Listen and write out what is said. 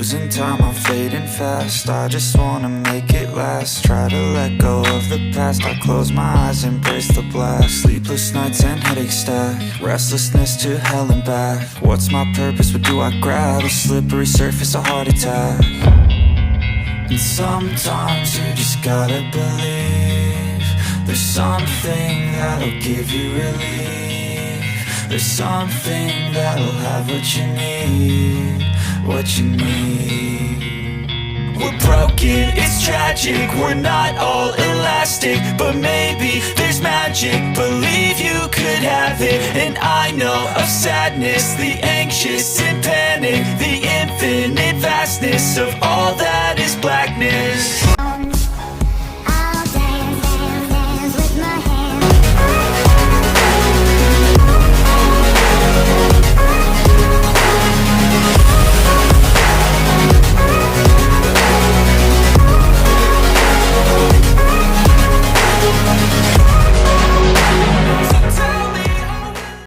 Losing time, I'm fading fast. I just wanna make it last. Try to let go of the past. I close my eyes, embrace the blast. Sleepless nights and headaches stack. Restlessness to hell and back. What's my purpose? What do I grab? A slippery surface, a heart attack. And sometimes you just gotta believe there's something that'll give you relief. There's something that'll have what you need, what you need. We're broken, it's tragic, we're not all elastic, but maybe there's magic. Believe you could have it. And I know of sadness, the anxious and panic, the infinite vastness of all that is blackness.